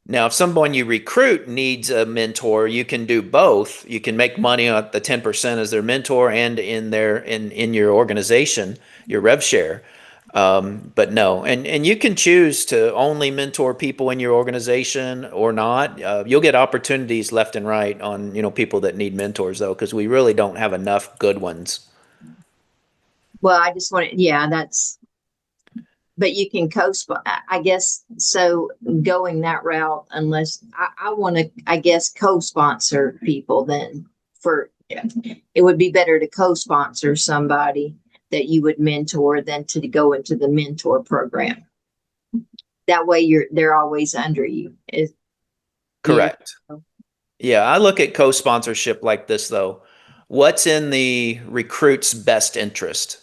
Now, if someone you recruit needs a mentor, you can do both. You can make money on the 10% as their mentor and in your organization, your rev share. But no, and you can choose to only mentor people in your organization or not. You'll get opportunities left and right on people that need mentors though, because we really don't have enough good ones. Well, I just wanted, but you can I guess, so going that route, unless I want to, I guess, co-sponsor people then it would be better to co-sponsor somebody that you would mentor than to go into the mentor program. That way they're always under you. Correct. Yeah, I look at co-sponsorship like this though. What's in the recruit's best interest?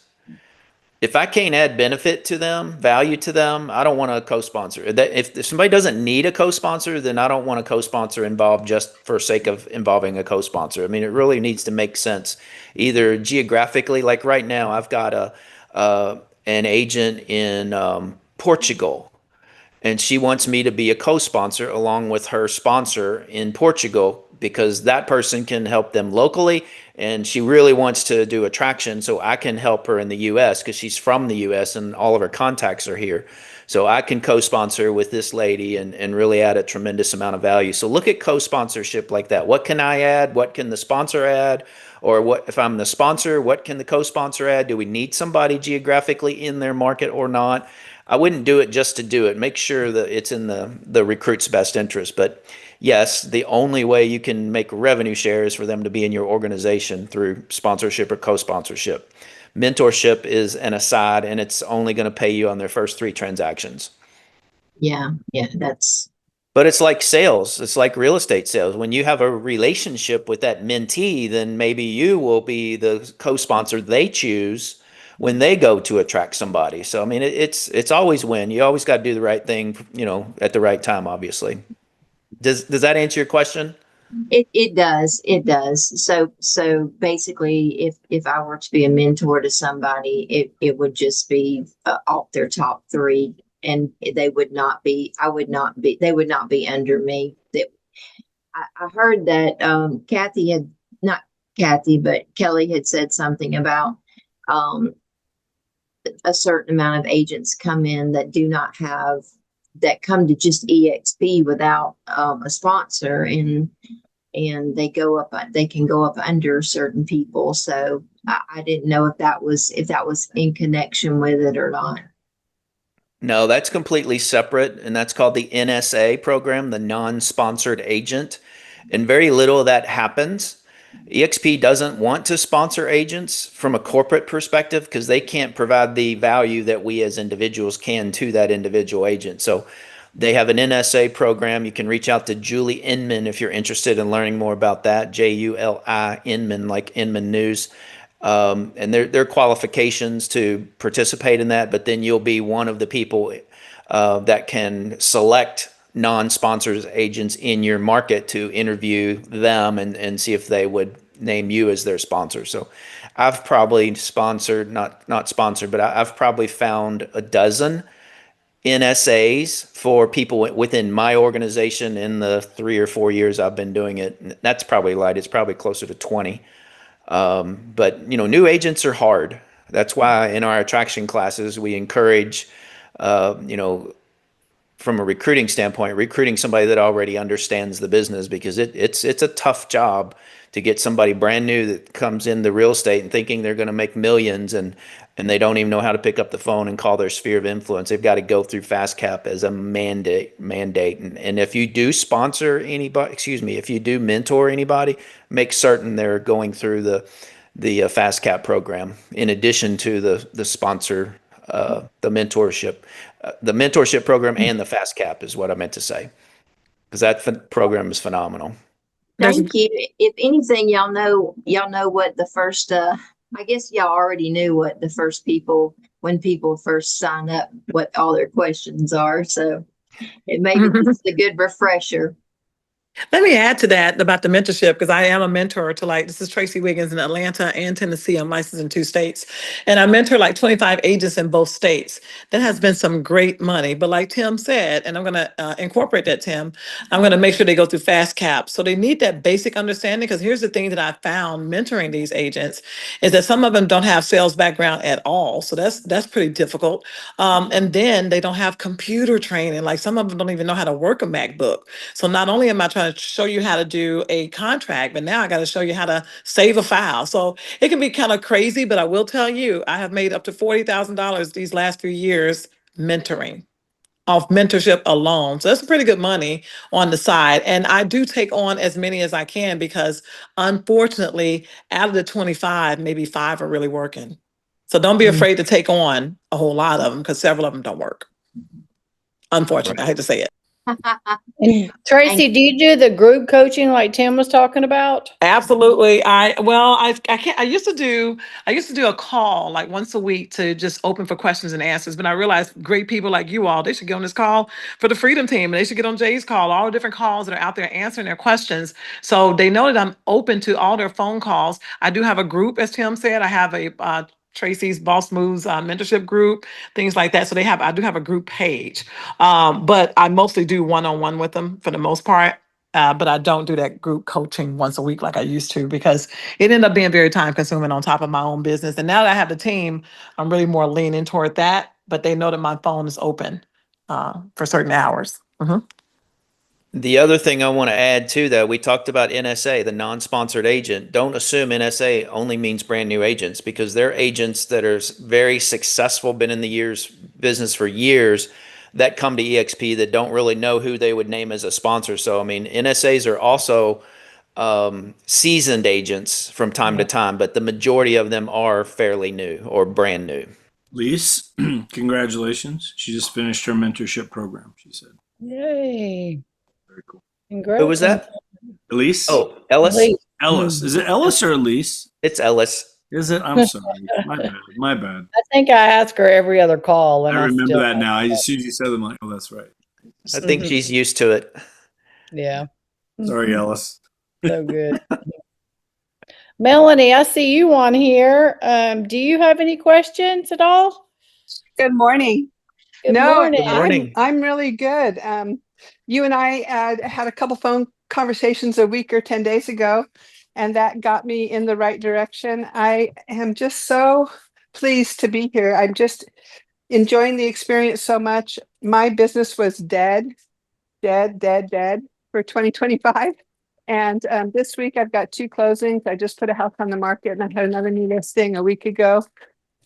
if I can't add benefit to them, value to them, I don't want to co-sponsor. If somebody doesn't need a co-sponsor, then I don't want a co-sponsor involved just for sake of involving a co-sponsor. I mean, it really needs to make sense, either geographically, like right now, I've got an agent in Portugal, and she wants me to be a co-sponsor along with her sponsor in Portugal because that person can help them locally, and she really wants to do attraction, so I can help her in the US because she's from the US and all of her contacts are here. So I can co-sponsor with this lady and really add a tremendous amount of value. So look at co-sponsorship like that. What can I add? What can the sponsor add? Or what if I'm the sponsor, what can the co-sponsor add? Do we need somebody geographically in their market or not? I wouldn't do it just to do it. Make sure that it's in the recruit's best interest. But yes, the only way you can make revenue share is for them to be in your organization through sponsorship or co-sponsorship. Mentorship is an aside, and it's only going to pay you on their first 3 transactions. Yeah, that's But it's like sales. It's like real estate sales. When you have a relationship with that mentee, then maybe you will be the co-sponsor they choose when they go to attract somebody. So I mean, it's always win. You always got to do the right thing, at the right time. Obviously. Does that answer your question? it does. So basically, if I were to be a mentor to somebody, it would just be off their top 3, and they would not be. They would not be under me. That I heard that Kathy had not Kathy, but Kelly had said something about a certain amount of agents come in that do not have that come to just EXP without a sponsor, and they can go up under certain people. So I didn't know if that was in connection with it or not. No, that's completely separate, and that's called the NSA program, the non-sponsored agent. And very little of that happens. EXP doesn't want to sponsor agents from a corporate perspective because they can't provide the value that we as individuals can to that individual agent. So they have an NSA program. You can reach out to Julie Inman if you're interested in learning more about that. Juli Inman, like Inman News. And there are qualifications to participate in that, but then you'll be one of the people that can select non-sponsors agents in your market to interview them and see if they would name you as their sponsor. So I've probably sponsored, not sponsored, but I've probably found a dozen NSAs for people within my organization in the 3 or 4 years I've been doing it. That's probably light. It's probably closer to 20. But new agents are hard. That's why in our attraction classes, we encourage, from a recruiting standpoint, recruiting somebody that already understands the business, because it's a tough job to get somebody brand new that comes into real estate and thinking they're going to make millions, and they don't even know how to pick up the phone and call their sphere of influence. They've got to go through FastCap as a mandate. And if you do sponsor anybody, if you do mentor anybody, make certain they're going through the FastCap program in addition to the sponsor, the mentorship program and the FastCap is what I meant to say, because that program is phenomenal. Thank you. If anything, y'all know what the first, I guess y'all already knew what the first when people first sign up, what all their questions are. So it maybe it's a good refresher. Let me add to that about the mentorship, because I am a mentor to this is Tracy Wiggins in Atlanta and Tennessee. I'm licensed in 2 states, and I mentor 25 agents in both states. That has been some great money. But like Tim said, and I'm going to incorporate that, Tim, I'm going to make sure they go through FastCap. So they need that basic understanding, because here's the thing that I found mentoring these agents is that some of them don't have sales background at all. So that's pretty difficult. And then they don't have computer training. Like some of them don't even know how to work a MacBook. So not only am I trying to show you how to do a contract, but now I got to show you how to save a file. So it can be kind of crazy, but I will tell you, I have made up to $40,000 these last few years mentoring, off mentorship alone. So that's pretty good money on the side. And I do take on as many as I can, because unfortunately, out of the 25, maybe 5 are really working. So don't be afraid to take on a whole lot of them, because several of them don't work. Unfortunately, I hate to say it. And Tracy, do you do the group coaching like Tim was talking about? Absolutely. I can't. I used to do a call like once a week to just open for questions and answers. But I realized great people like you all, they should get on this call for the Freedom Team. And they should get on Jay's call, all the different calls that are out there answering their questions. So they know that I'm open to all their phone calls. I do have a group, as Tim said. I have a Tracy's Boss Moves mentorship group, things like that. So I do have a group page, but I mostly do one-on-one with them for the most part. But I don't do that group coaching once a week like I used to because it ended up being very time consuming on top of my own business. And now that I have the team, I'm really more leaning toward that. But they know that my phone is open for certain hours. The other thing I want to add to that, we talked about NSA, the non-sponsored agent. Don't assume NSA only means brand new agents, because they're agents that are very successful, been in the business for years, that come to EXP that don't really know who they would name as a sponsor. So, I mean, NSAs are also seasoned agents from time to time, but the majority of them are fairly new or brand new. Lise, congratulations. She just finished her mentorship program, she said. Yay. Very cool. Congrats. Who was that? Elise? Oh, Ellis? Elise. Ellis. Is it Ellis or Elise? It's Ellis. Is it? I'm sorry. My bad. My bad. I think I ask her every other call. And I remember still that now. As soon as you said it, I'm like, oh, that's right. I think she's used to it. Yeah. Sorry, Ellis. So good. Melanie, I see you on here. Do you have any questions at all? Good morning. Good No, morning. Good morning. I'm really good. You and I had a couple phone conversations a week or 10 days ago, and that got me in the right direction. I am just so pleased to be here. I'm just enjoying the experience so much. My business was dead for 2025. And this week I've got 2 closings. I just put a house on the market and I had another new listing a week ago.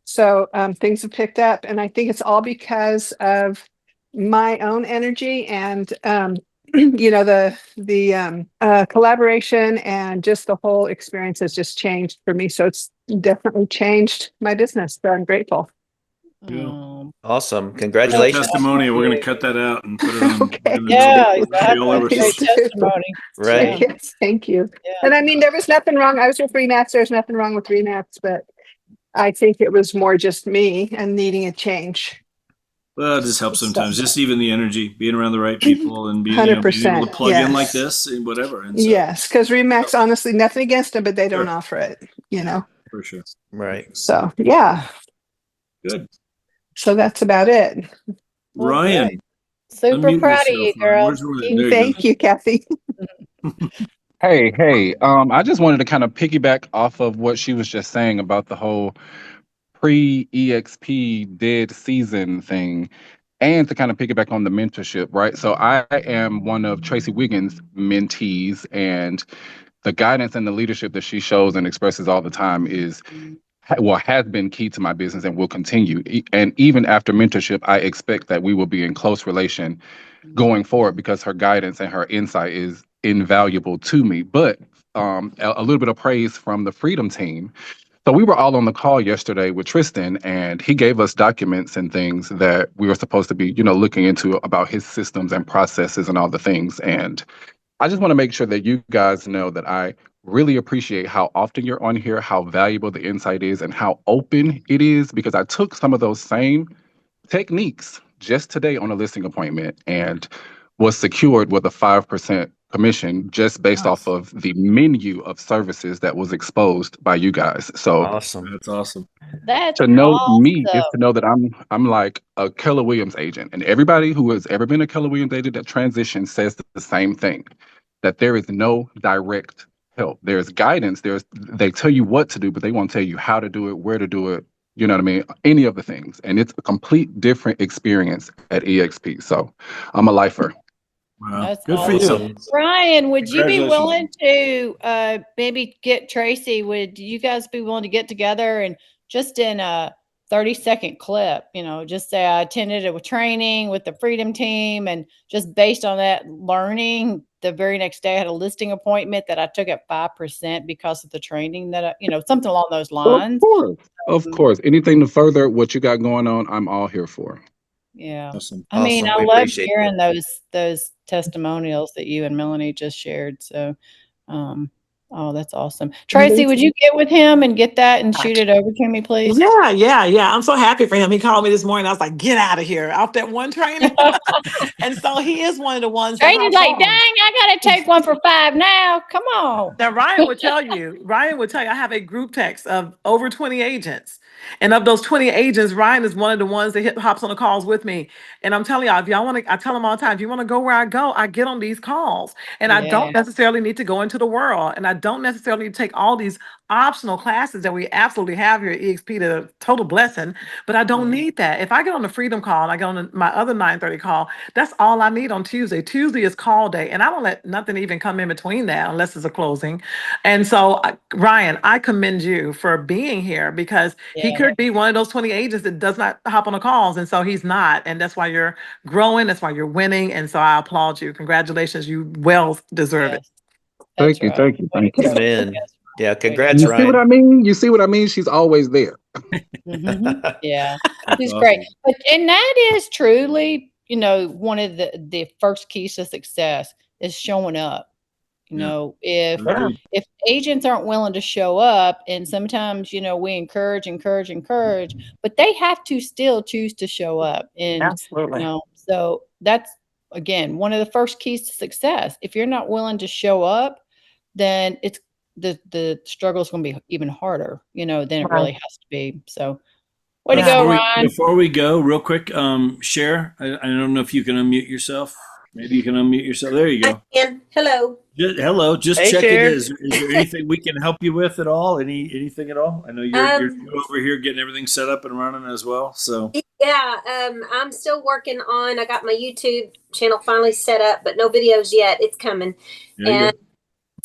So things have picked up, and I think it's all because of my own energy and you know, the collaboration and just the whole experience has just changed for me. So it's definitely changed my business. So I'm grateful. Awesome. Good Congratulations. testimony. We're going to cut that out and put it on. Okay. Yeah, you Put it all over Great social. testimony. Right. Yes, thank you. Yeah. And I mean, there was nothing wrong. I was with Remax. There's nothing wrong with Remax, but I think it was more just me and needing a change. Well, it just helps sometimes. Just even the energy, being around the right people and being, being able 100%, to plug in like yes. this and whatever. And so, Yes, because Remax, honestly, nothing against them, but they don't Sure. offer it, you know? for sure. Right. So, yeah. Good. So that's about it. Well, Ryan. good. Super unmute proud of yourself, you, Ryan. girl. Where's Ryan? There you Thank you, Kathy. Hey, I just wanted to kind of piggyback off of what she was just saying about the whole pre-EXP dead season thing, and to kind of piggyback on the mentorship, right? So I am one of Tracy Wiggins' mentees, and the guidance and the leadership that she shows and expresses all the time is, well, has been key to my business and will continue. And even after mentorship, I expect that we will be in close relation going forward because her guidance and her insight is invaluable to me. But a little bit of praise from the Freedom Team. So we were all on the call yesterday with Tristan, and he gave us documents and things that we were supposed to be, looking into about his systems and processes and all the things. And I just want to make sure that you guys know that I really appreciate how often you're on here, how valuable the insight is, and how open it is, because I took some of those same techniques just today on a listing appointment and was secured with a 5% commission just based off of the menu of services that was exposed by you guys. So Awesome. That's awesome. That's to know me is awesome. to know that I'm like a Keller Williams agent, and everybody who has ever been a Keller Williams agent that transitions says the same thing, that there is no direct help. There's guidance. They tell you what to do, but they won't tell you how to do it, where to do it. You know what I mean? Any of the things. And it's a complete different experience at EXP. So I'm a lifer. Wow. That's Good for awesome. you. Ryan, would you be Congratulations. willing to maybe get Tracy? Would you guys be willing to get together and just in a 30-second clip, just say I attended a training with the Freedom Team, and just based on that learning, the very next day I had a listing appointment that I took at 5% because of the training that something along those lines. Of course. Anything to further what you got going on, I'm all here for. Yeah. Awesome. I mean, Awesome. I We love appreciate hearing that. those testimonials that you and Melanie just shared. So, oh, that's awesome. Tracy, would you get with him and get that and shoot it over to me, please? Yeah. I'm so happy for him. He called me this morning. I was like, get out of here off that one training. And so he is one of the ones that Tracy's hops like, dang, on. I gotta take one for 5 now. Come on. Now, Ryan would tell you, I have a group text of over 20 agents. And of those 20 agents, Ryan is one of the ones that hops on the calls with me. And I'm telling y'all, if y'all want to, I tell them all the time, if you want to go where I go, I get on these calls. And I Yeah. don't necessarily need to go into the world. And I don't necessarily need to take all these optional classes that we absolutely have here at EXP, the total blessing. But I don't need that. If I get on the Freedom call and I get on my other 9:30 call, that's all I need on Tuesday. Tuesday is call day. And I don't let nothing even come in between that unless it's a closing. And so, Ryan, I commend you for being here because he Yeah. could be one of those 20 agents that does not hop on the calls. And so he's not. And that's why you're growing. That's why you're winning. And so I applaud you. Congratulations. You well deserve it. Yes. That's Thank you, right. thank you, Way to thank you. go. Amen. Yes. Yeah. Way to Congrats, You see what I Ryan. mean? You see what I mean? She's always there. Mhm. Yeah. That's He's great. awesome. But and that is truly, one of the first keys to success is showing up. Yeah. If Agreed. agents aren't willing to show up, and sometimes, we encourage, but they have to still choose to show up. And, Absolutely. so that's again one of the first keys to success. If you're not willing to show up, then it's the struggle is going to be even harder, than it Right. really has to be. So way to Yeah. go, Ryan. Before we go, real quick, Cher, I don't know if you can unmute yourself. Maybe you can unmute yourself. There you go. And hello. Hello, just Hey, checking. Cher. Is there anything we can help you with at all? Anything at all? I know you're over here getting everything set up and running as well. So Yeah, I'm still working on. I got my YouTube channel finally set up, but no videos yet. It's coming, there you and go.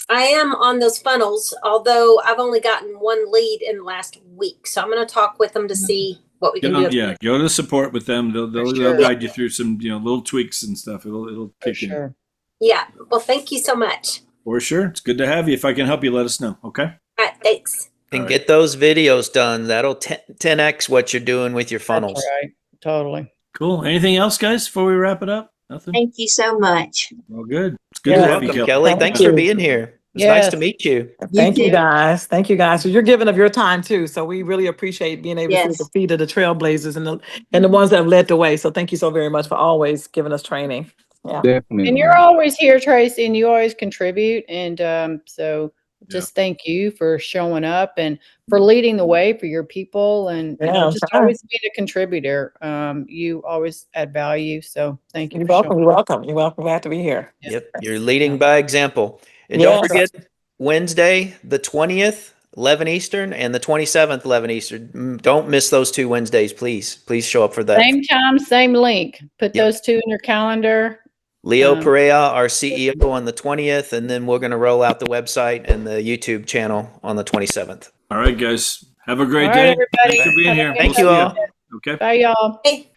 I am on those funnels. Although I've only gotten one lead in the last week, so I'm going to talk with them to see what we can do. Yeah, go to support with them. They'll sure. guide you through some little tweaks and stuff. It'll For kick in. sure. Yeah. Well, thank you so much. For sure. It's good to have you. If I can help you, let us know. Okay. All right. Thanks. And All right. get those videos done. That'll 10x what you're doing with your That's funnels. right. Totally. Cool. Anything else, guys, before we wrap it up? Nothing? Thank you so much. All good. It's good You're to have you, Welcome, Kelly. Kelly. Thanks you. for being here. It's nice to Yes. meet you. Thank you too. guys. Thank you guys. So you're giving of your time too. So we really appreciate being able to see Yes. the feet of the trailblazers and the ones that have led the way. So thank you so very much for always giving us training. Yeah. Definitely. And you're always here, Tracy, and you always contribute. And so just thank you for showing up and for leading the way for your people and just always being a contributor. You always add value. So thank you. You're for welcome. showing You're welcome. You're welcome. Glad to be here. Yep. You're leading by example. And don't Yes. forget Wednesday, the 20th, 11 Eastern, and the 27th, 11 Eastern. Don't miss those 2 Wednesdays, please. Please show up for that. Same time, same link. Put Yep. those 2 in your calendar. Leo Perea, our CEO, on the 20th, and then we're going to roll out the website and the YouTube channel on the 27th. All right, guys. Have a great All day. right, everybody. Thanks for being here. Thank We'll you see ya. all. Okay. Bye, y'all. Hey.